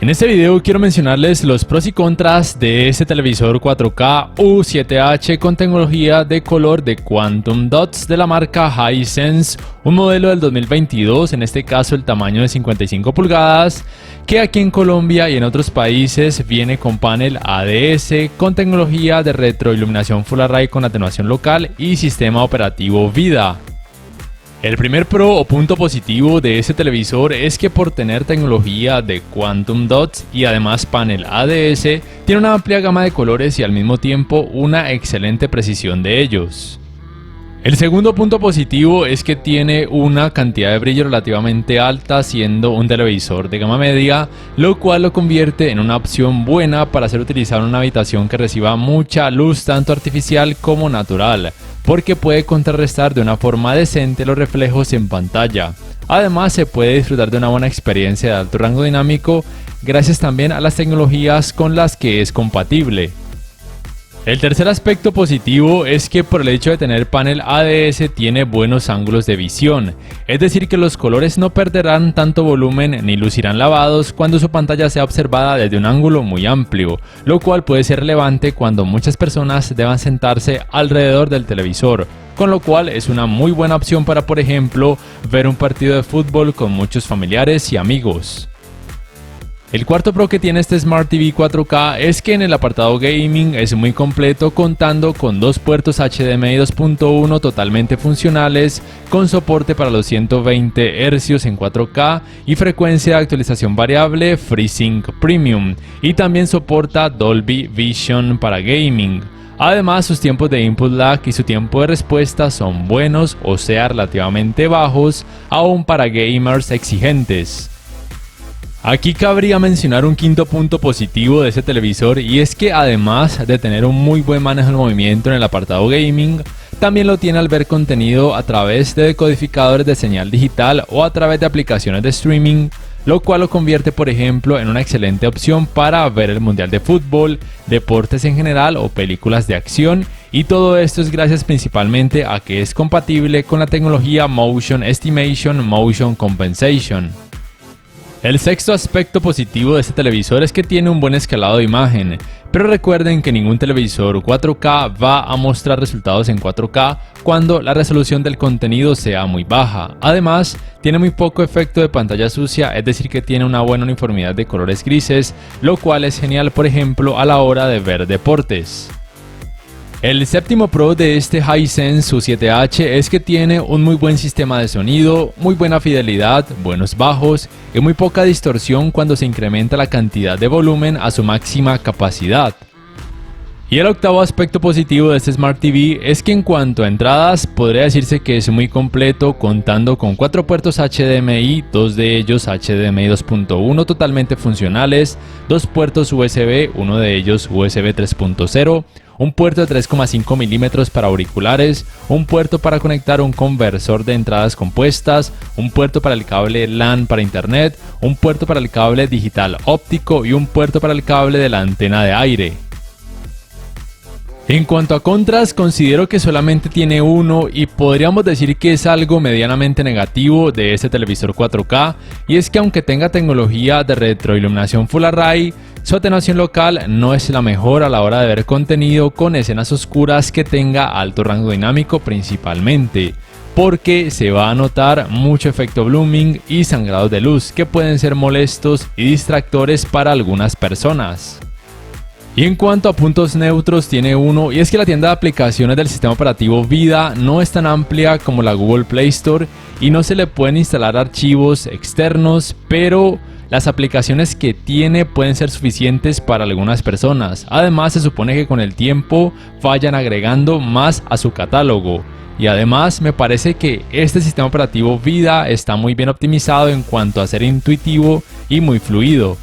En este video quiero mencionarles los pros y contras de este televisor 4K U7H con tecnología de color de Quantum Dots de la marca Hisense, un modelo del 2022, en este caso el tamaño de 55 pulgadas, que aquí en Colombia y en otros países viene con panel ADS con tecnología de retroiluminación Full Array con atenuación local y sistema operativo VIDAA. El primer pro o punto positivo de este televisor es que por tener tecnología de Quantum Dots y además panel ADS, tiene una amplia gama de colores y al mismo tiempo una excelente precisión de ellos. El segundo punto positivo es que tiene una cantidad de brillo relativamente alta, siendo un televisor de gama media, lo cual lo convierte en una opción buena para ser utilizado en una habitación que reciba mucha luz tanto artificial como natural, porque puede contrarrestar de una forma decente los reflejos en pantalla. Además, se puede disfrutar de una buena experiencia de alto rango dinámico gracias también a las tecnologías con las que es compatible. El tercer aspecto positivo es que por el hecho de tener panel ADS tiene buenos ángulos de visión, es decir que los colores no perderán tanto volumen ni lucirán lavados cuando su pantalla sea observada desde un ángulo muy amplio, lo cual puede ser relevante cuando muchas personas deban sentarse alrededor del televisor, con lo cual es una muy buena opción para, por ejemplo, ver un partido de fútbol con muchos familiares y amigos. El cuarto pro que tiene este Smart TV 4K es que en el apartado gaming es muy completo, contando con dos puertos HDMI 2.1 totalmente funcionales, con soporte para los 120 Hz en 4K y frecuencia de actualización variable FreeSync Premium, y también soporta Dolby Vision para gaming. Además, sus tiempos de input lag y su tiempo de respuesta son buenos, o sea relativamente bajos, aún para gamers exigentes. Aquí cabría mencionar un quinto punto positivo de este televisor, y es que además de tener un muy buen manejo del movimiento en el apartado gaming, también lo tiene al ver contenido a través de decodificadores de señal digital o a través de aplicaciones de streaming, lo cual lo convierte, por ejemplo, en una excelente opción para ver el mundial de fútbol, deportes en general o películas de acción, y todo esto es gracias principalmente a que es compatible con la tecnología Motion Estimation Motion Compensation. El sexto aspecto positivo de este televisor es que tiene un buen escalado de imagen, pero recuerden que ningún televisor 4K va a mostrar resultados en 4K cuando la resolución del contenido sea muy baja. Además, tiene muy poco efecto de pantalla sucia, es decir que tiene una buena uniformidad de colores grises, lo cual es genial, por ejemplo, a la hora de ver deportes. El séptimo pro de este Hisense U7H es que tiene un muy buen sistema de sonido, muy buena fidelidad, buenos bajos y muy poca distorsión cuando se incrementa la cantidad de volumen a su máxima capacidad. Y el octavo aspecto positivo de este Smart TV es que en cuanto a entradas podría decirse que es muy completo, contando con 4 puertos HDMI, 2 de ellos HDMI 2.1 totalmente funcionales, 2 puertos USB, uno de ellos USB 3.0, un puerto de 3,5 milímetros para auriculares, un puerto para conectar un conversor de entradas compuestas, un puerto para el cable LAN para internet, un puerto para el cable digital óptico y un puerto para el cable de la antena de aire. En cuanto a contras, considero que solamente tiene uno, y podríamos decir que es algo medianamente negativo de este televisor 4K, y es que aunque tenga tecnología de retroiluminación Full Array, su atenuación local no es la mejor a la hora de ver contenido con escenas oscuras que tenga alto rango dinámico principalmente, porque se va a notar mucho efecto blooming y sangrados de luz que pueden ser molestos y distractores para algunas personas. Y en cuanto a puntos neutros, tiene uno, y es que la tienda de aplicaciones del sistema operativo VIDAA no es tan amplia como la Google Play Store y no se le pueden instalar archivos externos, pero las aplicaciones que tiene pueden ser suficientes para algunas personas. Además, se supone que con el tiempo vayan agregando más a su catálogo. Y además me parece que este sistema operativo VIDAA está muy bien optimizado en cuanto a ser intuitivo y muy fluido.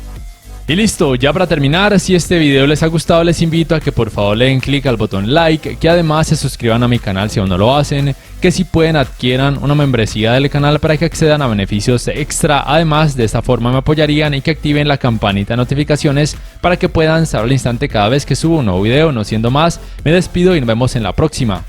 Y listo, ya para terminar, si este video les ha gustado, les invito a que por favor le den clic al botón like, que además se suscriban a mi canal si aún no lo hacen, que si pueden adquieran una membresía del canal para que accedan a beneficios extra. Además, de esta forma me apoyarían, y que activen la campanita de notificaciones para que puedan saber al instante cada vez que subo un nuevo video. No siendo más, me despido y nos vemos en la próxima.